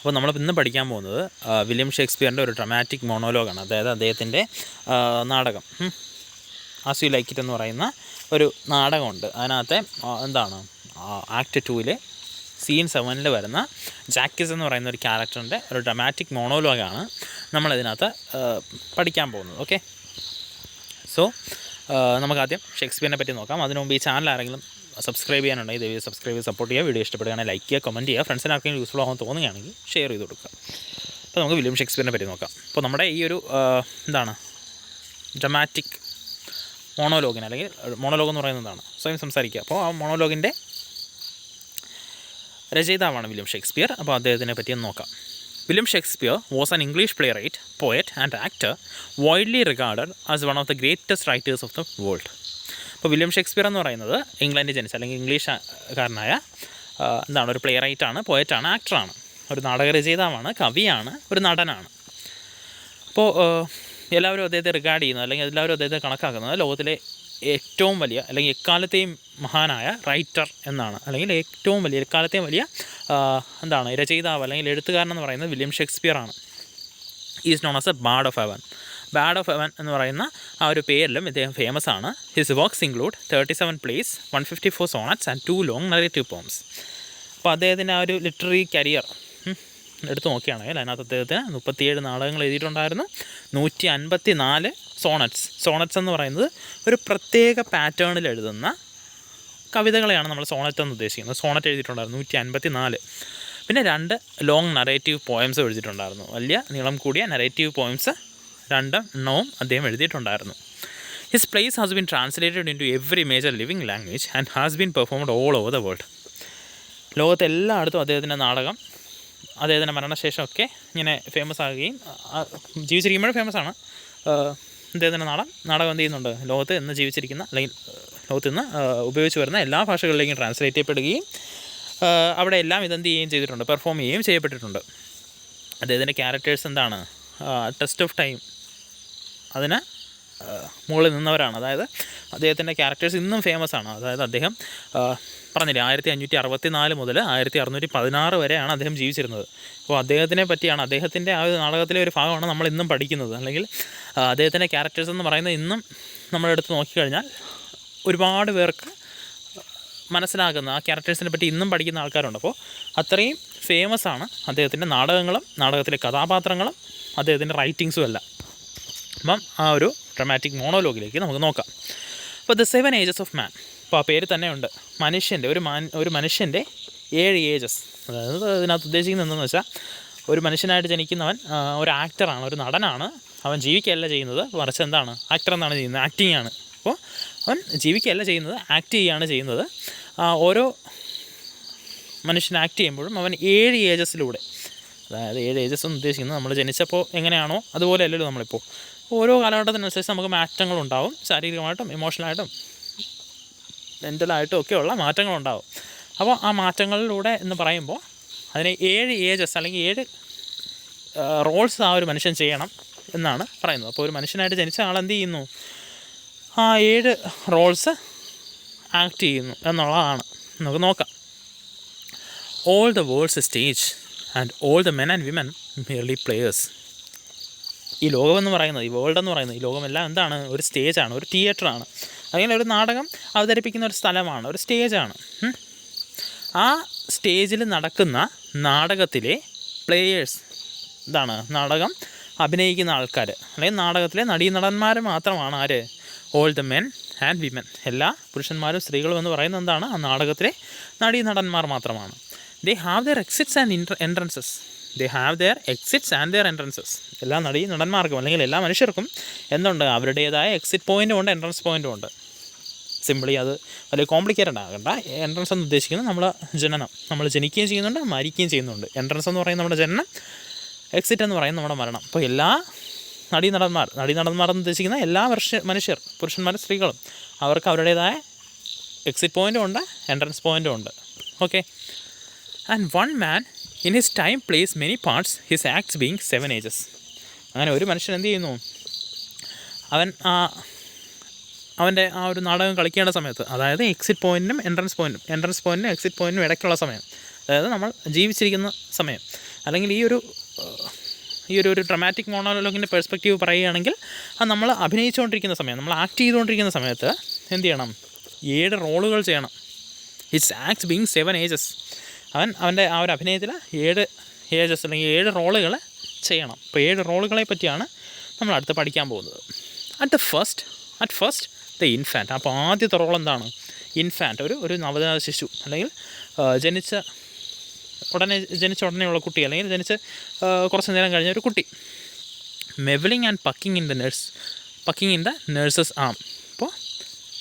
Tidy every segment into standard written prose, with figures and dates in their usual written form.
അപ്പോൾ നമ്മൾ ഇന്ന് പഠിക്കാൻ പോകുന്നത് വില്യം ഷേക്സ്പിയറിൻ്റെ ഒരു ഡ്രമാറ്റിക് മോണോലോഗാണ്. അതായത് അദ്ദേഹത്തിൻ്റെ നാടകം ആസ് യു ലൈക്ക് ഇറ്റ് എന്ന് പറയുന്ന ഒരു നാടകമുണ്ട്. അതിനകത്തെ എന്താണ് ആക്ട് 2-ലെ സീൻ 7-ൽ വരുന്ന ജാക്കിസ് എന്ന് പറയുന്ന ഒരു ക്യാരക്ടറിൻ്റെ ഒരു ഡ്രമാറ്റിക് മോണോലോഗാണ് നമ്മളിതിനകത്ത് പഠിക്കാൻ പോകുന്നത്. ഓക്കെ, സോ നമുക്കാദ്യം ഷേക്സ്പിയറിനെ പറ്റി നോക്കാം. അതിനു മുമ്പ് ഈ ചാനൽ ആരെങ്കിലും സബ്സ്ക്രൈബ് ചെയ്യാനുണ്ടെങ്കിൽ ദയവായി സബ്സ്ക്രൈബ് ചെയ്ത് സപ്പോർട്ട് ചെയ്യുക. വീഡിയോ ഇഷ്ടപ്പെടുകയാണെങ്കിൽ ലൈക്ക് ചെയ്യുക, കമൻറ്റ് ചെയ്യുക. ഫ്രണ്ട്സിന് ആർക്കെങ്കിലും യൂസ്ഫുൾ ആകുമെന്ന് തോന്നുകയാണെങ്കിൽ ഷെയർ ചെയ്ത് കൊടുക്കുക. അപ്പോൾ നമുക്ക് വില്യം ഷേക്സ്പിയറിനെ പറ്റി നോക്കാം. അപ്പോൾ നമ്മുടെ ഈ ഒരു എന്താണ് ഡ്രമാറ്റിക് മോണോലോഗിന്, അല്ലെങ്കിൽ മോണോലോഗ് എന്ന് പറയുന്നതാണ് സ്വയം സംസാരിക്കുക. അപ്പോൾ ആ മോണോലോഗിൻ്റെ രചയിതാവാണ് വില്യം ഷേക്സ്പിയർ. അപ്പോൾ അദ്ദേഹത്തിനെ പറ്റി ഒന്ന് നോക്കാം. William Shakespeare was an English playwright, poet and actor widely regarded as one of the greatest writers of the world. അപ്പോൾ വില്യം ഷേക്സ്പിയർ എന്ന് പറയുന്നത് ഇംഗ്ലണ്ടിൽ ജനിച്ച അല്ലെങ്കിൽ ഇംഗ്ലീഷുകാരനായ എന്താണ് ഒരു പ്ലേ റൈറ്റാണ്, പോയറ്റാണ്, ആക്ടറാണ്, ഒരു നാടകരചയിതാവാണ്, കവിയാണ്, ഒരു നടനാണ്. അപ്പോൾ എല്ലാവരും അദ്ദേഹത്തെ റിഗാർഡ് ചെയ്യുന്നത് അല്ലെങ്കിൽ എല്ലാവരും അദ്ദേഹത്തെ കണക്കാക്കുന്നത് ലോകത്തിലെ ഏറ്റവും വലിയ അല്ലെങ്കിൽ എക്കാലത്തെയും മഹാനായ റൈറ്റർ എന്നാണ്, അല്ലെങ്കിൽ ഏറ്റവും വലിയ എക്കാലത്തെയും വലിയ എന്താണ് രചയിതാവ് അല്ലെങ്കിൽ എഴുത്തുകാരൻ എന്ന് പറയുന്നത് വില്യം ഷേക്സ്പിയർ ആണ്. Is known as A Bard of heaven. Bard of heaven എന്ന് പറയുന്ന ആ ഒരു പേരിലും ഇദ്ദേഹം ഫേമസ് ആണ്. His works include 37 plays, 154 sonnets and 2 long narrative poems. അപ്പോൾ അദ്ദേഹത്തിൻ്റെ ആ ഒരു ലിറ്റററി കരിയർ എടുത്തു നോക്കുകയാണെങ്കിൽ അതിനകത്ത് അദ്ദേഹത്തിന് 37 നാടകങ്ങൾ എഴുതിയിട്ടുണ്ടായിരുന്നു, 154 സോണറ്റ്സ് എന്ന് പറയുന്നത് ഒരു പ്രത്യേക പാറ്റേണിൽ എഴുതുന്ന കവിതകളെയാണ് നമ്മൾ സോണറ്റ് എന്ന് ഉദ്ദേശിക്കുന്നത്. സോണറ്റ് എഴുതിയിട്ടുണ്ടായിരുന്നു 154. പിന്നെ 2 ലോങ് നറേറ്റീവ് പോയംസ് എഴുതിയിട്ടുണ്ടായിരുന്നു. വലിയ നീളം കൂടിയ നറേറ്റീവ് പോയംസ് 2 എണ്ണവും അദ്ദേഹം എഴുതിയിട്ടുണ്ടായിരുന്നു. His plays has been translated into every major living language and has been performed all over the world. ലോകത്തെല്ലായിടത്തും അദ്ദേഹത്തിൻ്റെ നാടകം അദ്ദേഹത്തിൻ്റെ മരണശേഷമൊക്കെ ഇങ്ങനെ ഫേമസ് ആകുകയും ജീവിച്ചിരിക്കുമ്പോഴും ഫേമസ് ആണ്. അദ്ദേഹത്തിൻ്റെ നാടകം എന്ത് ചെയ്യുന്നുണ്ട്, ലോകത്ത് ഇന്ന് ജീവിച്ചിരിക്കുന്ന അല്ലെങ്കിൽ ലോകത്ത് നിന്ന് ഉപയോഗിച്ച് വരുന്ന എല്ലാ ഭാഷകളിലേക്കും ട്രാൻസ്ലേറ്റ് ചെയ്യപ്പെടുകയും അവിടെ എല്ലാം ഇതെന്ത് ചെയ്യുകയും ചെയ്തിട്ടുണ്ട്, പെർഫോം ചെയ്യുകയും ചെയ്യപ്പെട്ടിട്ടുണ്ട്. അദ്ദേഹത്തിൻ്റെ ക്യാരക്ടേഴ്സ് എന്താണ്, ടെസ്റ്റ് ഓഫ് ടൈം അതിന് മുകളിൽ നിന്നവരാണ്. അതായത് അദ്ദേഹത്തിൻ്റെ ക്യാരക്ടേഴ്സ് ഇന്നും ഫേമസ് ആണ്. അതായത് അദ്ദേഹം പറഞ്ഞില്ലേ 1564 മുതൽ 1616 വരെയാണ് അദ്ദേഹം ജീവിച്ചിരുന്നത്. അപ്പോൾ അദ്ദേഹത്തിനെ പറ്റിയാണ്, അദ്ദേഹത്തിൻ്റെ ആ ഒരു നാടകത്തിലെ ഒരു ഭാഗമാണ് നമ്മൾ ഇന്നും പഠിക്കുന്നത്. അല്ലെങ്കിൽ അദ്ദേഹത്തിൻ്റെ ക്യാരക്ടേഴ്സ് എന്ന് പറയുന്നത് ഇന്നും നമ്മളെടുത്ത് നോക്കിക്കഴിഞ്ഞാൽ ഒരുപാട് പേർക്ക് മനസ്സിലാക്കുന്ന ആ ക്യാരക്ടേഴ്സിനെ പറ്റി ഇന്നും പഠിക്കുന്ന ആൾക്കാരുണ്ട്. അപ്പോൾ അത്രയും ഫേമസ് ആണ് അദ്ദേഹത്തിൻ്റെ നാടകങ്ങളും നാടകത്തിലെ കഥാപാത്രങ്ങളും അദ്ദേഹത്തിൻ്റെ റൈറ്റിങ്സും എല്ലാം. അപ്പം ആ ഒരു ഡ്രമാറ്റിക് മോണോലോഗിലേക്ക് നമുക്ക് നോക്കാം. അപ്പോൾ ദ 7 ഏജസ് ഓഫ് മാൻ. അപ്പോൾ ആ പേര് തന്നെ ഉണ്ട്, മനുഷ്യൻ്റെ ഒരു മനുഷ്യൻ്റെ 7 ഏജസ്. അതായത് ഇതിനകത്ത് ഉദ്ദേശിക്കുന്നത് എന്താണെന്ന് വെച്ചാൽ ഒരു മനുഷ്യനായിട്ട് ജനിക്കുന്നവൻ ഒരു ആക്ടറാണ്, ഒരു നടനാണ്. അവൻ ജീവിക്കുകയല്ല ചെയ്യുന്നത്, മറിച്ച് എന്താണ് ആക്ടർ എന്നാണ് ചെയ്യുന്നത്, ആക്ടിങ് ആണ്. അപ്പോൾ അവൻ ജീവിക്കുകയല്ല ചെയ്യുന്നത്, ആക്ട് ചെയ്യുകയാണ് ചെയ്യുന്നത്. ഓരോ മനുഷ്യൻ ആക്ട് ചെയ്യുമ്പോഴും അവൻ 7 ഏജസിലൂടെ, അതായത് 7 ഏജസ് എന്ന് ഉദ്ദേശിക്കുന്നത് നമ്മൾ ജനിച്ചപ്പോൾ എങ്ങനെയാണോ അതുപോലെ അല്ലല്ലോ നമ്മളിപ്പോൾ. ഓരോ കാലഘട്ടത്തിനനുസരിച്ച് നമുക്ക് മാറ്റങ്ങളുണ്ടാവും, ശാരീരികമായിട്ടും ഇമോഷണലായിട്ടും മെൻ്റലായിട്ടും ഒക്കെയുള്ള മാറ്റങ്ങളുണ്ടാവും. അപ്പോൾ ആ മാറ്റങ്ങളിലൂടെ എന്ന് പറയുമ്പോൾ അതിനെ 7 ഏജസ് അല്ലെങ്കിൽ 7 റോൾസ് ആ ഒരു മനുഷ്യൻ ചെയ്യണം എന്നാണ് പറയുന്നത്. അപ്പോൾ ഒരു മനുഷ്യനായിട്ട് ജനിച്ച ആൾ എന്ത് ചെയ്യുന്നു, ആ 7 റോൾസ് ആക്ട് ചെയ്യുന്നു എന്നുള്ളതാണ്. നമുക്ക് നോക്കാം. All the world's stage and all the men and women merely players. ഈ ലോകമെന്ന് പറയുന്നത്, ഈ വേൾഡ് എന്ന് പറയുന്നത്, ഈ ലോകമെല്ലാം എന്താണ്, ഒരു സ്റ്റേജാണ്, ഒരു തിയേറ്ററാണ്. അങ്ങനെ ഒരു നാടകം അവതരിപ്പിക്കുന്ന ഒരു സ്ഥലമാണ്, ഒരു സ്റ്റേജാണ്. ആ സ്റ്റേജിൽ നടക്കുന്ന നാടകത്തിലെ പ്ലേയേഴ്സ് എന്താണ്, നാടകം അഭിനയിക്കുന്ന ആൾക്കാർ അല്ലെങ്കിൽ നാടകത്തിലെ നടീനടന്മാർ മാത്രമാണ് ആര്, all the men and women. എല്ലാ പുരുഷന്മാരും സ്ത്രീകളും എന്ന് പറയുന്നത് എന്താണ്, ആ നാടകത്തിലെ നടീനടന്മാർ മാത്രമാണ്. They have their exits and entrances. എല്ലാ നടന്മാർക്കും അല്ലെങ്കിൽ എല്ലാ മനുഷ്യർക്കും എന്തുണ്ട്, അവരുടേതായ എക്സിറ്റ് പോയിൻറ്റും ഉണ്ട്, എൻട്രൻസ് പോയിൻറ്റും ഉണ്ട്. സിമ്പിളി അത് വലിയ കോംപ്ലിക്കേറ്റഡ് ആകണ്ട. എൻട്രൻസ് എന്ന് ഉദ്ദേശിക്കുന്നത് നമ്മൾ ജനനം, നമ്മൾ ജനിക്കുകയും ചെയ്യുന്നുണ്ട്, മരിക്കുകയും ചെയ്യുന്നുണ്ട്. എൻട്രൻസ് എന്ന് പറയുന്നത് നമ്മുടെ ജനനം, എക്സിറ്റ് എന്ന് പറയുന്നത് നമ്മുടെ മരണം. അപ്പോൾ എല്ലാ നടീനടന്മാർ എന്ന് ഉദ്ദേശിക്കുന്ന എല്ലാ മനുഷ്യർ, പുരുഷന്മാരും സ്ത്രീകളും, അവർക്ക് അവരുടേതായ എക്സിറ്റ് പോയിൻറ്റും ഉണ്ട്, എൻട്രൻസ് പോയിൻറ്റും ഉണ്ട്. Okay. And one man in his time place many parts, his acts being 7 ages. അങ്ങനെ ഒരു മനുഷ്യൻ എന്ത് ചെയ്യുന്നു, അവൻ്റെ ആ ഒരു നാടകം കളിക്കേണ്ട സമയത്ത്, അതായത് എക്സിറ്റ് പോയിൻറ്റിനും എൻട്രൻസ് പോയിൻറ്റിനും എക്സിറ്റ് പോയിൻറ്റിനും ഇടയ്ക്കുള്ള സമയം, അതായത് നമ്മൾ ജീവിച്ചിരിക്കുന്ന സമയം, അല്ലെങ്കിൽ ഈ ഒരു ഡ്രമാറ്റിക് മോണോലോഗിൻ്റെ പെർസ്പെക്റ്റീവ് പറയുകയാണെങ്കിൽ അത് നമ്മൾ അഭിനയിച്ചുകൊണ്ടിരിക്കുന്ന സമയം, നമ്മൾ ആക്ട് ചെയ്തുകൊണ്ടിരിക്കുന്ന സമയത്ത് എന്ത് ചെയ്യണം? 7 റോളുകൾ ചെയ്യണം. It's acts being 7 ages. അവൻ്റെ ആ ഒരു അഭിനയത്തിൽ 7 ഏജസ് അല്ലെങ്കിൽ 7 റോളുകൾ ചെയ്യണം. അപ്പോൾ 7 റോളുകളെ പറ്റിയാണ് നമ്മൾ അടുത്ത് പഠിക്കാൻ പോകുന്നത്. At first the infant. അപ്പോൾ ആദ്യത്തെ റോൾ എന്താണ്? ഇൻഫാൻറ്റ്, ഒരു നവജാത ശിശു, അല്ലെങ്കിൽ ജനിച്ച ഉടനെയുള്ള കുട്ടി, അല്ലെങ്കിൽ ജനിച്ച് കുറച്ച് നേരം കഴിഞ്ഞ ഒരു കുട്ടി. മെവലിംഗ് ആൻഡ് പക്കിങ് ഇൻ ദ നേഴ്സസ് ആം.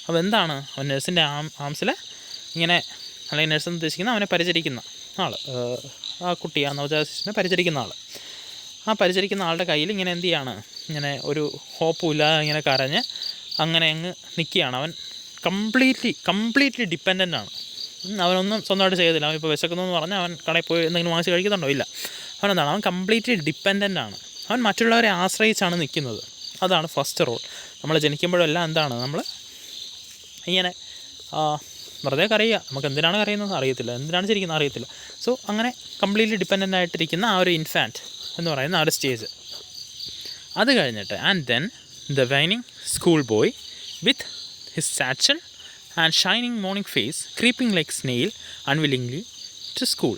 അപ്പോൾ എന്താണ്? അവൻ നേഴ്സിൻ്റെ ആംസിൽ ഇങ്ങനെ, അല്ലെങ്കിൽ നേഴ്സ് എന്ന് ഉദ്ദേശിക്കുന്ന അവനെ പരിചരിക്കുന്ന ആൾ, ആ കുട്ടി, ആ നവജാത ശിശുവിനെ പരിചരിക്കുന്ന ആൾ. ആ പരിചരിക്കുന്ന ആളുടെ കയ്യിൽ ഇങ്ങനെ എന്ത് ചെയ്യാണ്? ഇങ്ങനെ ഒരു ഹോപ്പും ഇല്ലാതെ ഇങ്ങനെ കരഞ്ഞ് അങ്ങനെ അങ്ങ് നിൽക്കുകയാണ്. അവൻ കംപ്ലീറ്റ്ലി ഡിപ്പെൻഡൻ്റ് ആണ്. അവനൊന്നും സ്വന്തമായിട്ട് ചെയ്തില്ല. അവൻ ഇപ്പോൾ വിശക്കുന്നു എന്ന് പറഞ്ഞാൽ അവൻ കടയിൽ പോയി എന്തെങ്കിലും വാങ്ങിച്ച് കഴിക്കുന്നുണ്ടോ? ഇല്ല. അവനെന്താണ്? അവൻ കംപ്ലീറ്റ്ലി ഡിപ്പെൻഡൻ്റ് ആണ്. അവൻ മറ്റുള്ളവരെ ആശ്രയിച്ചാണ് നിൽക്കുന്നത്. അതാണ് ഫസ്റ്റ് റോൾ. നമ്മൾ ജനിക്കുമ്പോഴെല്ലാം എന്താണ്? നമ്മൾ ഇങ്ങനെ വെറുതെ കരയുക. നമുക്ക് എന്തിനാണ് കരയുന്നത് അറിയത്തില്ല, എന്തിനാണ് ചിരിക്കുന്നത് അറിയത്തില്ല. സോ അങ്ങനെ കംപ്ലീറ്റ്ലി ഡിപ്പെൻഡൻ്റ് ആയിട്ടിരിക്കുന്ന ആ ഒരു ഇൻഫാൻറ്റ് എന്ന് പറയുന്ന ആ ഒരു സ്റ്റേജ്. അത് കഴിഞ്ഞിട്ട് and then the whining school boy with his satchel and shining morning face creeping like snail unwillingly to school.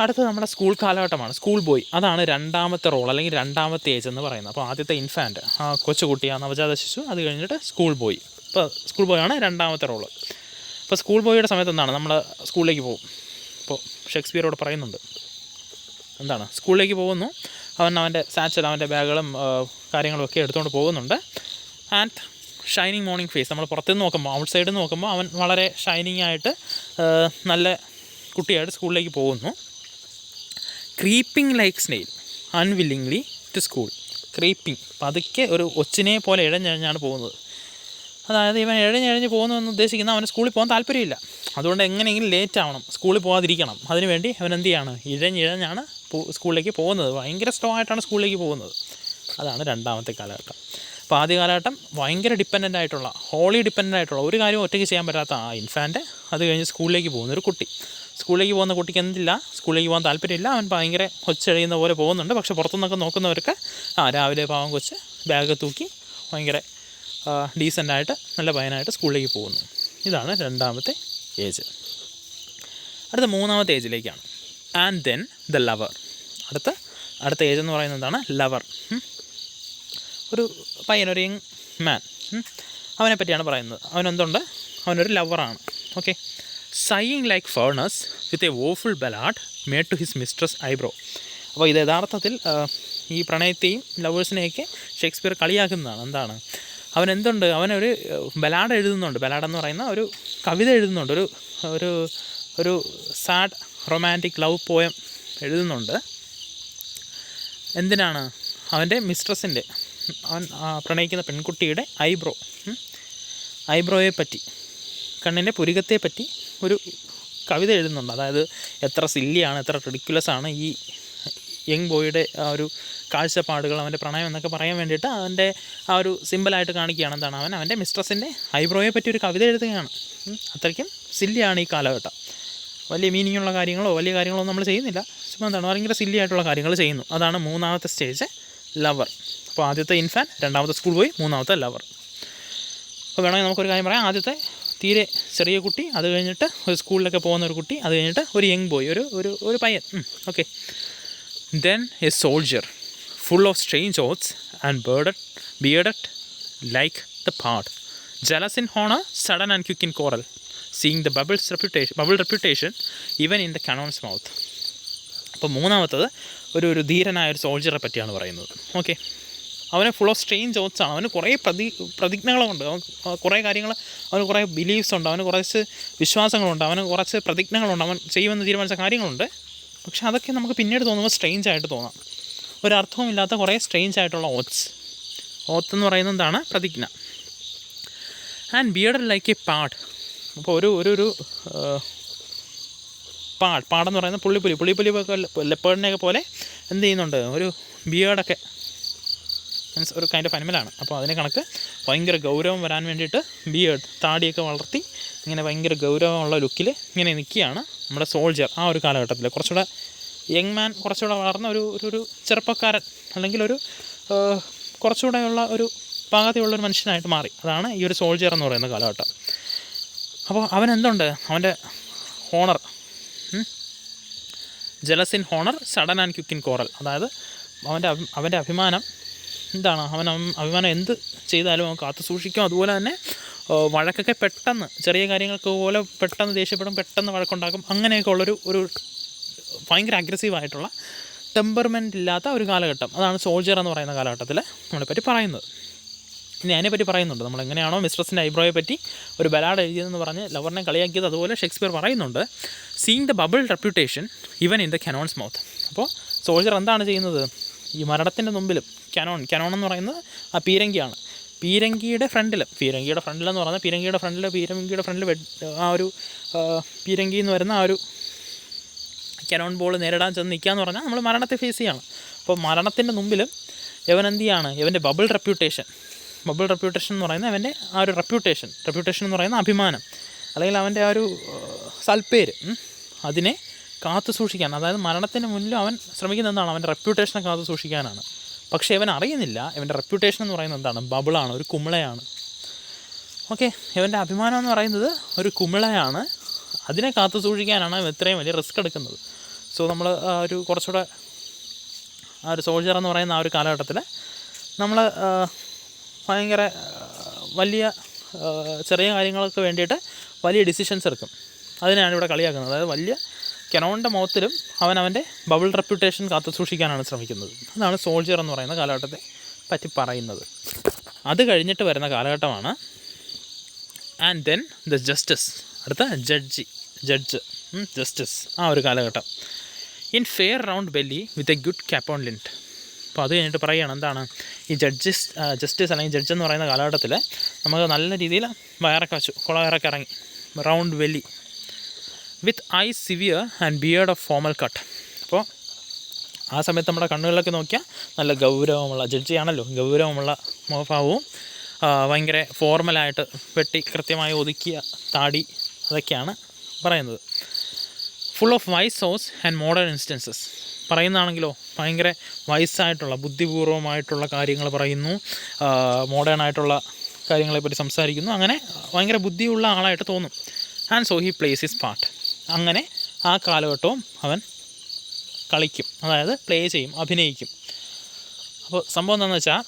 അടുത്തത് നമ്മുടെ സ്കൂൾ കാലഘട്ടമാണ്. സ്കൂൾ ബോയ്, അതാണ് രണ്ടാമത്തെ റോൾ അല്ലെങ്കിൽ രണ്ടാമത്തെ ഏജ് എന്ന് പറയുന്നത്. അപ്പോൾ ആദ്യത്തെ ഇൻഫാൻറ്റ്, ആ കൊച്ചുകുട്ടി, ആ നവജാത ശിശു. അത് കഴിഞ്ഞിട്ട് സ്കൂൾ ബോയ്. ഇപ്പോൾ സ്കൂൾ ബോയ് ആണ് രണ്ടാമത്തെ റോള്. അപ്പോൾ സ്കൂൾ ബോയിയുടെ സമയത്ത് എന്താണ്? നമ്മൾ സ്കൂളിലേക്ക് പോകും. ഇപ്പോൾ ഷേക്സ്പിയറോട് പറയുന്നുണ്ട് എന്താണ്? സ്കൂളിലേക്ക് പോകുന്നു, അവൻ്റെ സാച്ചൽ, അവൻ്റെ ബാഗുകളും കാര്യങ്ങളും ഒക്കെ എടുത്തുകൊണ്ട് പോകുന്നുണ്ട്. And shining morning face. നമ്മൾ പുറത്തുനിന്ന് നോക്കുമ്പോൾ, ഔട്ട് സൈഡിൽ നിന്ന് നോക്കുമ്പോൾ അവൻ വളരെ ഷൈനിങ് ആയിട്ട് നല്ല കുട്ടിയായിട്ട് സ്കൂളിലേക്ക് പോകുന്നു. Creeping like snail unwillingly to school. Creeping, പതുക്കെ ഒരു ഒച്ചിനെ പോലെ ഇഴഞ്ഞിഴഞ്ഞാണ് പോകുന്നത്. അതായത് ഇവൻ ഇഴഞ്ഞിഴഞ്ഞ് പോകുന്നു എന്ന് ഉദ്ദേശിക്കുന്ന അവന് സ്കൂളിൽ പോകാൻ താല്പര്യമില്ല. അതുകൊണ്ട് എങ്ങനെയെങ്കിലും ലേറ്റ് ആവണം, സ്കൂളിൽ പോകാതിരിക്കണം. അതിനുവേണ്ടി അവൻ എന്ത് ചെയ്യാണ്? ഇഴഞ്ഞിഴഞ്ഞാണ് സ്കൂളിലേക്ക് പോകുന്നത്. ഭയങ്കര സ്ലോ ആയിട്ടാണ് സ്കൂളിലേക്ക് പോകുന്നത്. അതാണ് രണ്ടാമത്തെ കാലഘട്ടം. അപ്പോൾ ആദ്യ കാലഘട്ടം ഭയങ്കര ഡിപ്പെൻഡൻ്റ് ആയിട്ടുള്ള, ഹോളി ഡിപ്പെൻഡൻ്റ് ആയിട്ടുള്ള, ഒരു കാര്യം ഒറ്റയ്ക്ക് ചെയ്യാൻ പറ്റാത്ത ആ ഇൻഫാൻറ്റ്. അത് കഴിഞ്ഞ് സ്കൂളിലേക്ക് പോകുന്ന ഒരു കുട്ടി. സ്കൂളിലേക്ക് പോകുന്ന കുട്ടിക്ക് എന്തില്ല? സ്കൂളിലേക്ക് പോകാൻ താല്പര്യമില്ല. അവൻ ഭയങ്കര ഒച്ചഴിയുന്ന പോലെ പോകുന്നുണ്ട്. പക്ഷേ പുറത്തുനിന്നൊക്കെ നോക്കുന്നവർക്ക് രാവിലെ പാവം കൊച്ച് ബാഗ് തൂക്കി ഭയങ്കര ഡീസൻ്റായിട്ട് നല്ല പയ്യനായിട്ട് സ്കൂളിലേക്ക് പോകുന്നു. ഇതാണ് രണ്ടാമത്തെ ഏജ്. അടുത്ത മൂന്നാമത്തെ ഏജിലേക്കാണ്. And then the lover. അടുത്ത ഏജ് എന്ന് പറയുന്നത് എന്താണ്? ലവർ. ഒരു പയ്യൻ, ഒരു യങ് മാൻ, അവനെ പറ്റിയാണ് പറയുന്നത്. അവനെന്തുണ്ട്? അവനൊരു ലവറാണ്. Okay. Sighing like furnace with a woeful ballad made to his mistress eyebrow. അപ്പോൾ ഇത് യഥാർത്ഥത്തിൽ ഈ പ്രണയത്തെയും ലവേഴ്സിനെയൊക്കെ ഷേക്സ്പിയർ കളിയാക്കുന്നതാണ്. എന്താണ്? അവനെന്തുണ്ട്? അവനൊരു ബലാഡ് എഴുതുന്നുണ്ട്. ബലാഡ് എന്ന് പറയുന്ന ഒരു കവിത എഴുതുന്നുണ്ട്. ഒരു സാഡ് റൊമാൻറ്റിക് ലവ് പോയം എഴുതുന്നുണ്ട്. എന്തിനാണ്? അവൻ്റെ മിസ്ട്രസിൻ്റെ, അവൻ പ്രണയിക്കുന്ന പെൺകുട്ടിയുടെ ഐബ്രോയെ പറ്റി, കണ്ണിൻ്റെ പുരികത്തെ പറ്റി ഒരു കവിത എഴുതുന്നുണ്ട്. അതായത് എത്ര സില്ലിയാണ്, എത്ര റിഡിക്കുലസ് ആണ് ഈ യങ് ബോയുടെ ആ ഒരു കാഴ്ചപ്പാടുകൾ, അവൻ്റെ പ്രണയം എന്നൊക്കെ പറയാൻ വേണ്ടിയിട്ട് അവൻ്റെ ആ ഒരു സിമ്പിളായിട്ട് കാണിക്കുകയാണ്. എന്താണ്? അവൻ്റെ മിസ്ട്രസിൻ്റെ ഐബ്രോയെ പറ്റി ഒരു കവിത എഴുതുകയാണ്. അത്രയ്ക്കും സില്ലിയാണ് ഈ കാലഘട്ടം. വലിയ മീനിങ്ങുള്ള കാര്യങ്ങളോ വലിയ കാര്യങ്ങളോ നമ്മൾ ചെയ്യുന്നില്ല. ചുമ്മാ എന്താണ്? ഭയങ്കര സില്ലി ആയിട്ടുള്ള കാര്യങ്ങൾ ചെയ്യുന്നു. അതാണ് മൂന്നാമത്തെ സ്റ്റേജ്, ലവർ. അപ്പോൾ ആദ്യത്തെ ഇൻഫാൻ, രണ്ടാമത്തെ സ്കൂൾ ബോയ്, മൂന്നാമത്തെ ലവർ. അപ്പോൾ വേണമെങ്കിൽ നമുക്കൊരു കാര്യം പറയാം. ആദ്യത്തെ തീരെ ചെറിയ കുട്ടി, അത് കഴിഞ്ഞിട്ട് ഒരു സ്കൂളിലൊക്കെ പോകുന്ന ഒരു കുട്ടി, അത് കഴിഞ്ഞിട്ട് ഒരു യങ് ബോയ്, ഒരു പയ്യൻ. Okay. Then A soldier full of strange oaths and bearded like the part, jealous in honor, sudden and quick in quarrel, seeing the bubble reputation even in the cannon's mouth. അപ്പോൾ മൂന്നാമത്തത് ഒരു ധീരനായ ഒരു സോൾജറെ പറ്റിയാണ് പറയുന്നത്. Okay. അവന് full of strange ഓത്ത്സ് ആണ്. അവന് കുറേ പ്രതിജ്ഞകളുണ്ട്. കുറേ കാര്യങ്ങൾ, അവന് കുറേ ബിലീഫ്സ് ഉണ്ട്, അവന് കുറച്ച് വിശ്വാസങ്ങളുണ്ട്, അവന് കുറച്ച് പ്രതിജ്ഞകളുണ്ട്, അവൻ ചെയ്യുമെന്ന് തീരുമാനിച്ച കാര്യങ്ങളുണ്ട്. പക്ഷെ അതൊക്കെ നമുക്ക് പിന്നീട് തോന്നുമ്പോൾ സ്ട്രെയിഞ്ച് ആയിട്ട് തോന്നാം. ഒരർത്ഥവുമില്ലാത്ത കുറേ സ്ട്രെയിഞ്ച് ആയിട്ടുള്ള ഓത്ത് എന്ന് പറയുന്നത് എന്താണ്? പ്രതിജ്ഞ. And beard like A pad. അപ്പോൾ ഒരു പാടെന്ന് പറയുന്നത് പുള്ളിപ്പുലി ലെപ്പേർഡിനെയൊക്കെ പോലെ എന്ത് ചെയ്യുന്നുണ്ട്? ഒരു ബിയേർഡൊക്കെ മീൻസ് ഒരു കൈൻഡ് ഓഫ് അനിമലാണ്. അപ്പോൾ അതിനെ കണക്ക് ഭയങ്കര ഗൗരവം വരാൻ വേണ്ടിയിട്ട് ബിയേർഡ്, താടിയൊക്കെ വളർത്തി ഇങ്ങനെ ഭയങ്കര ഗൗരവമുള്ള ലുക്കിൽ ഇങ്ങനെ നിൽക്കുകയാണ് നമ്മുടെ സോൾജർ. ആ ഒരു കാലഘട്ടത്തിൽ കുറച്ചുകൂടെ യങ് മാൻ കുറച്ചുകൂടെ വളർന്ന ഒരു ചെറുപ്പക്കാരൻ, അല്ലെങ്കിൽ ഒരു കുറച്ചുകൂടെയുള്ള ഒരു പാകതയുള്ളൊരു മനുഷ്യനായിട്ട് മാറി. അതാണ് ഈ ഒരു സോൾജിയർ എന്ന് പറയുന്ന കാലഘട്ടം. അപ്പോൾ അവൻ എന്തുണ്ട്, അവൻ്റെ honour, jealous in honour, sudden and quick in quarrel. അതായത് അവൻ്റെ അഭിമാനം എന്താണ്, അഭിമാനം എന്ത് ചെയ്താലും അവൻ കാത്തു സൂക്ഷിക്കും. അതുപോലെ തന്നെ വഴക്കൊക്കെ പെട്ടെന്ന്, ചെറിയ കാര്യങ്ങൾക്ക് പോലെ പെട്ടെന്ന് ദേഷ്യപ്പെടും, പെട്ടെന്ന് വഴക്കുണ്ടാക്കും. അങ്ങനെയൊക്കെ ഉള്ളൊരു ഭയങ്കര അഗ്രസീവായിട്ടുള്ള ടെമ്പർമെൻ്റ് ഇല്ലാത്ത ഒരു കാലഘട്ടം. അതാണ് സോൾജിയർ എന്ന് പറയുന്ന കാലഘട്ടത്തിൽ നമ്മളെപ്പറ്റി പറയുന്നത്. ഇനി അതിനെപ്പറ്റി പറയുന്നുണ്ട്, നമ്മളെങ്ങനെയാണോ മിസ്ട്രസിൻ്റെ ഐബ്രോയെ പറ്റി ഒരു ബലാഡ് എഴുതിയതെന്ന് പറഞ്ഞ് ലവറിനെ കളിയാക്കിയത്, അതുപോലെ ഷേക്സ്പിയർ പറയുന്നുണ്ട്, seeing the bubble reputation even in the cannon's mouth. അപ്പോൾ സോൾജിയർ എന്താണ് ചെയ്യുന്നത്, ഈ മരണത്തിൻ്റെ മുമ്പിലും കനോൺ എന്ന് പറയുന്നത് ആ പീരങ്കിയാണ്, പീരങ്കിയുടെ ഫ്രണ്ടിലെന്ന് പറഞ്ഞാൽ പീരങ്കിയുടെ ഫ്രണ്ടിൽ ആ ഒരു പീരങ്കി എന്ന് വരുന്ന ആ ഒരു കനോൺ ബോൾ നേരിടാൻ ചെന്ന് നിൽക്കുക എന്ന് പറഞ്ഞാൽ നമ്മൾ മരണത്തെ ഫേസ് ചെയ്യാണ്. അപ്പോൾ മരണത്തിൻ്റെ മുമ്പിലും ഇവൻ എന്ത് ചെയ്യാണ്, ഇവൻ്റെ ബബിൾ റെപ്യൂട്ടേഷൻ എന്ന് പറയുന്നത് അവൻ്റെ ആ ഒരു റെപ്യൂട്ടേഷൻ എന്ന് പറയുന്ന അഭിമാനം, അല്ലെങ്കിൽ അവൻ്റെ ആ ഒരു സൽപ്പേര്, അതിനെ കാത്തു സൂക്ഷിക്കാൻ. അതായത് മരണത്തിന് മുന്നിലും അവൻ ശ്രമിക്കുന്ന എന്താണ്, അവൻ്റെ റെപ്യൂട്ടേഷനെ കാത്തു സൂക്ഷിക്കാനാണ്. പക്ഷേ ഇവൻ അറിയുന്നില്ല, ഇവൻ്റെ റെപ്യൂട്ടേഷൻ എന്ന് പറയുന്നത് എന്താണ്, ബബിളാണ്, ഒരു കുമിളയാണ്. ഓക്കെ, ഇവൻ്റെ അഭിമാനം എന്ന് പറയുന്നത് ഒരു കുമിളയാണ്, അതിനെ കാത്തു സൂക്ഷിക്കാനാണ് ഇവൻ ഇത്രയും വലിയ റിസ്ക് എടുക്കുന്നത്. സോ നമ്മൾ ഒരു കുറച്ചുകൂടെ ആ ഒരു സോൾജർ എന്ന് പറയുന്ന ആ ഒരു കാലഘട്ടത്തിൽ നമ്മൾ ഭയങ്കര വലിയ ചെറിയ കാര്യങ്ങൾക്ക് വേണ്ടിയിട്ട് വലിയ ഡിസിഷൻസ് എടുക്കും. അതിനാണ് ഇവിടെ കളിയാക്കുന്നത്. അതായത് വലിയ കനോണിൻ്റെ മൗത്തിലും അവൻ്റെ ബബിൾ റെപ്യൂട്ടേഷൻ കാത്തു സൂക്ഷിക്കാനാണ് ശ്രമിക്കുന്നത്. അതാണ് സോൾജിയർ എന്ന് പറയുന്ന കാലഘട്ടത്തെ പറ്റി പറയുന്നത്. അത് കഴിഞ്ഞിട്ട് വരുന്ന കാലഘട്ടമാണ് ആൻഡ് ദെൻ ദ ജസ്റ്റിസ്, അടുത്ത ജഡ്ജ് ജസ്റ്റിസ്, ആ ഒരു കാലഘട്ടം. In fair round belly with a good capon lined. അപ്പോൾ അത് കഴിഞ്ഞിട്ട് പറയുകയാണ് എന്താണ്, ഈ ജസ്റ്റിസ് അല്ലെങ്കിൽ ജഡ്ജ് എന്ന് പറയുന്ന കാലഘട്ടത്തിൽ നമുക്ക് നല്ല രീതിയിൽ വയറൊക്കെ വെച്ചു, കുളവയറൊക്കെ ഇറങ്ങി, round belly with eyes severe and beard of formal cut. അപ്പോൾ ആ സമയത്ത് നമ്മുടെ കണ്ണുകളിലൊക്കെ നോക്കിയാൽ നല്ല ഗൗരവമുള്ള, ജഡ്ജിയാണല്ലോ, ഗൗരവമുള്ള മുഖഭാവവും ഭയങ്കര ഫോർമലായിട്ട് വെട്ടി കൃത്യമായി ഒതുക്കിയ താടി, അതൊക്കെയാണ് പറയുന്നത്. Full of wise saws and modern instances. പറയുന്നതാണെങ്കിലോ ഭയങ്കര വയസ്സായിട്ടുള്ള, ബുദ്ധിപൂർവമായിട്ടുള്ള കാര്യങ്ങൾ പറയുന്നു, മോഡേൺ ആയിട്ടുള്ള കാര്യങ്ങളെപ്പറ്റി സംസാരിക്കുന്നു. അങ്ങനെ ഭയങ്കര ബുദ്ധിയുള്ള ആളായിട്ട് തോന്നും. And so he place his part. അങ്ങനെ ആ കാലഘട്ടവും അവൻ കളിക്കും, അതായത് പ്ലേ ചെയ്യും, അഭിനയിക്കും. അപ്പോൾ സംഭവം എന്താണെന്ന് വെച്ചാൽ,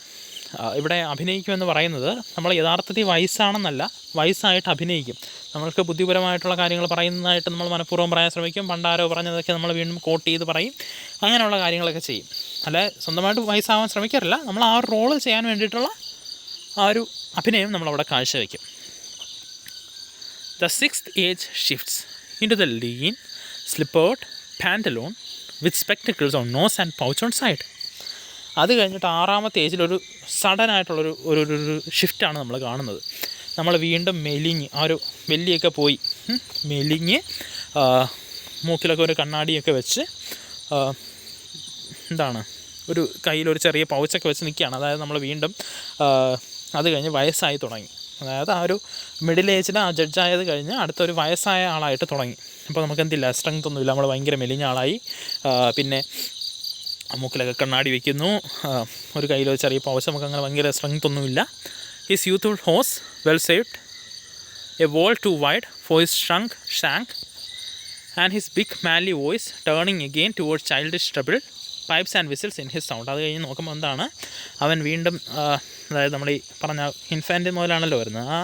ഇവിടെ അഭിനയിക്കുമെന്ന് പറയുന്നത് നമ്മൾ യഥാർത്ഥത്തിൽ വയസ്സാണെന്നല്ല, വയസ്സായിട്ട് അഭിനയിക്കും. നമ്മൾക്ക് ബുദ്ധിപരമായിട്ടുള്ള കാര്യങ്ങൾ പറയുന്നതായിട്ട് നമ്മൾ മനഃപൂർവ്വം പറയാൻ ശ്രമിക്കും. പണ്ടാരോ പറഞ്ഞതൊക്കെ നമ്മൾ വീണ്ടും കോട്ട് ചെയ്ത് പറയും. അങ്ങനെയുള്ള കാര്യങ്ങളൊക്കെ ചെയ്യും. അല്ല, സ്വന്തമായിട്ട് വയസ്സാവാൻ ശ്രമിക്കാറില്ല. നമ്മൾ ആ ഒരു റോള് ചെയ്യാൻ വേണ്ടിയിട്ടുള്ള ആ ഒരു അഭിനയം നമ്മളവിടെ കാഴ്ചവെക്കും. The sixth age shifts into the lean, slippered pantaloon with spectacles on nose and pouch on side. അത് കഴിഞ്ഞിട്ട് ആറാമത്തെ ഏജിലൊരു സഡനായിട്ടുള്ളൊരു ഒരു ഷിഫ്റ്റാണ് നമ്മൾ കാണുന്നത്. നമ്മൾ വീണ്ടും മെലിഞ്ഞ്, ആ ഒരു വെല്ലിയൊക്കെ പോയി മെലിഞ്ഞ്, മൂക്കിലൊക്കെ ഒരു കണ്ണാടിയൊക്കെ വെച്ച്, എന്താണ്, ഒരു കയ്യിലൊരു ചെറിയ പൗച്ചൊക്കെ വെച്ച് നിൽക്കുകയാണ്. അതായത് നമ്മൾ വീണ്ടും അത് കഴിഞ്ഞ് വയസ്സായി തുടങ്ങി. അതായത് ആ ഒരു മിഡിൽ ഏജിൽ ആ ജഡ്ജായത് കഴിഞ്ഞ് അടുത്തൊരു വയസ്സായ ആളായിട്ട് തുടങ്ങി. അപ്പോൾ നമുക്ക് എന്തില്ല, സ്ട്രെങ്ത് ഒന്നുമില്ല, നമ്മൾ ഭയങ്കര മെലിഞ്ഞ ആളായി. പിന്നെ മൂക്കിലൊക്കെ കണ്ണാടി വയ്ക്കുന്നു, ഒരു കയ്യിലൊരു ചെറിയ പൗച്ച്, നമുക്ക് അങ്ങനെ ഭയങ്കര സ്ട്രെങ്ത് ഒന്നുമില്ല. His youthful hose well saved, a world too wide for his shank and his big manly voice turning again towards childish treble pipes and whistles in his sound. അത് കഴിഞ്ഞ് നോക്കുമ്പോൾ എന്താണ്, അവൻ വീണ്ടും, അതായത് നമ്മൾ ഈ പറഞ്ഞ ഇൻഫാൻറ്റ് മുതലാണല്ലോ വരുന്നത്, ആ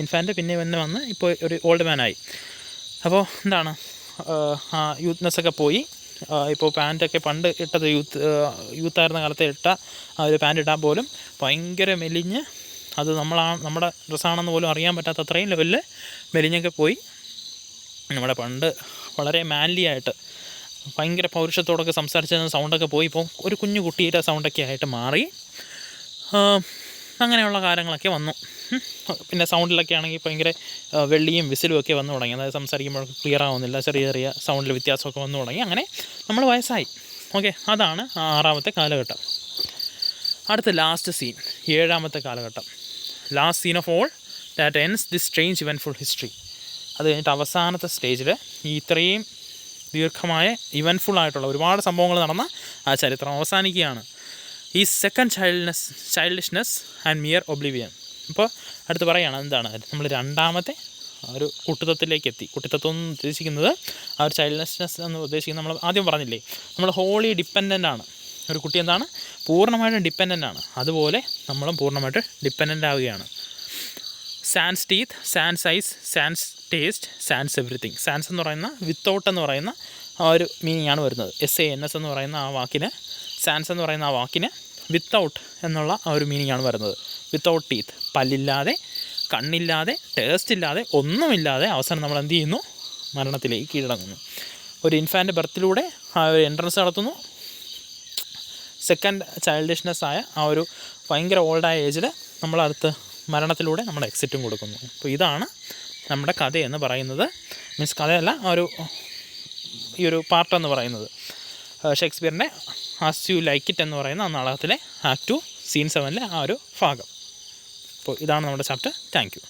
ഇൻഫാൻറ്റ് പിന്നെ വന്ന് ഇപ്പോൾ ഒരു ഓൾഡ് മാനായി. അപ്പോൾ എന്താണ്, ആ യൂത്ത്നെസ്സൊക്കെ പോയി. ഇപ്പോൾ പാൻറ്റൊക്കെ പണ്ട് ഇട്ടത് യൂത്തായിരുന്ന കാലത്ത് ഇട്ട ആ ഒരു പാൻറ്റ് ഇട്ടാൽ പോലും ഭയങ്കര മെലിഞ്ഞ്, അത് നമ്മുടെ ഡ്രസ്സാണെന്ന് പോലും അറിയാൻ പറ്റാത്ത അത്രയും ലെവലിൽ മെലിഞ്ഞൊക്കെ പോയി. നമ്മുടെ പണ്ട് വളരെ മാൻലി ആയിട്ട് ഭയങ്കര പൗരുഷത്തോടൊക്കെ സംസാരിച്ചിരുന്ന സൗണ്ടൊക്കെ പോയി ഇപ്പോൾ ഒരു കുഞ്ഞു കുട്ടിയുടെ സൗണ്ടൊക്കെ ആയിട്ട് മാറി. അങ്ങനെയുള്ള കാര്യങ്ങളൊക്കെ വന്നു. പിന്നെ സൗണ്ടിലൊക്കെ ആണെങ്കിൽ ഭയങ്കര വെള്ളിയും വിസിലും ഒക്കെ വന്നു തുടങ്ങി. അതായത് സംസാരിക്കുമ്പോൾ ക്ലിയർ ആവുന്നില്ല, ചെറിയ ചെറിയ സൗണ്ടിൽ വ്യത്യാസമൊക്കെ വന്നു തുടങ്ങി. അങ്ങനെ നമ്മൾ വയസ്സായി. ഓക്കെ, അതാണ് ആറാമത്തെ കാലഘട്ടം. അടുത്ത ലാസ്റ്റ് സീൻ, ഏഴാമത്തെ കാലഘട്ടം. Last scene of all that ends this strange eventful history. അത് കഴിഞ്ഞിട്ട് അവസാനത്തെ സ്റ്റേജിൽ ഈ ഇത്രയും ദീർഘമായ ഇവൻറ്റ്ഫുള്ളായിട്ടുള്ള ഒരുപാട് സംഭവങ്ങൾ നടന്ന ആ ചരിത്രം അവസാനിക്കുകയാണ്. ഈ സെക്കൻഡ് ചൈൽഡിഷ്നെസ് ആൻഡ് മിയർ ഒബ്ലിവിയൻ. അപ്പോൾ അടുത്ത് പറയുകയാണ് എന്താണ് നമ്മൾ രണ്ടാമത്തെ ഒരു കുട്ടിത്തത്തിലേക്ക് എത്തി. കുട്ടിത്തത്വം എന്ന് ഉദ്ദേശിക്കുന്നത് ആ ഒരു ചൈൽഡ്നെസ്നെസ് എന്ന് ഉദ്ദേശിക്കുന്നത് നമ്മൾ ആദ്യം പറഞ്ഞില്ലേ, നമ്മൾ ഹോളി ഡിപ്പെൻഡൻ്റ് ആണ്. ഒരു കുട്ടി എന്താണ് പൂർണ്ണമായിട്ടും ഡിപ്പെൻഡൻ്റ് ആണ്. അതുപോലെ നമ്മളും പൂർണ്ണമായിട്ട് ഡിപ്പെൻഡൻ്റ് ആവുകയാണ്. Sans teeth, sans eyes, sans taste, sans everything. Sans എന്ന് പറയുന്ന വിത്തൗട്ട് എന്ന് പറയുന്ന ആ ഒരു മീനിങ് ആണ് വരുന്നത്. SANS എന്ന് പറയുന്ന ആ വാക്കിന്, സാൻസ് എന്ന് പറയുന്ന ആ വാക്കിന് വിത്തൗട്ട് എന്നുള്ള ആ ഒരു മീനിങ് ആണ് വരുന്നത്. വിത്തൗട്ട് ടീത്ത്, പല്ലില്ലാതെ, കണ്ണില്ലാതെ, ടേസ്റ്റ് ഇല്ലാതെ, ഒന്നുമില്ലാതെ അവസാനം നമ്മൾ എന്ത് ചെയ്യുന്നു, മരണത്തിലേക്ക് കീഴടങ്ങുന്നു. ഒരു ഇൻഫാൻ്റ് ബർത്തിലൂടെ ആ ഒരു എൻട്രൻസ് നടത്തുന്നു. സെക്കൻഡ് ചൈൽഡിഷ്നെസ് ആയ ആ ഒരു ഭയങ്കര ഓൾഡായ ഏജിൽ നമ്മളടുത്ത് മരണത്തിലൂടെ നമ്മുടെ എക്സിറ്റും കൊടുക്കുന്നു. അപ്പോൾ ഇതാണ് നമ്മുടെ കഥയെന്ന് പറയുന്നത്. മീൻസ് കഥയല്ല, ഈ ഒരു പാർട്ടെന്ന് പറയുന്നത് ഷേക്സ്പിയറിൻ്റെ ആസ് യു ലൈക്ക് ഇറ്റ് എന്ന് പറയുന്ന ആ നാടകത്തിലെ ആക്ട് 2 സീൻ 7 ആ ഒരു ഭാഗം. അപ്പോൾ ഇതാണ് നമ്മുടെ ചാപ്റ്റർ. Thank you.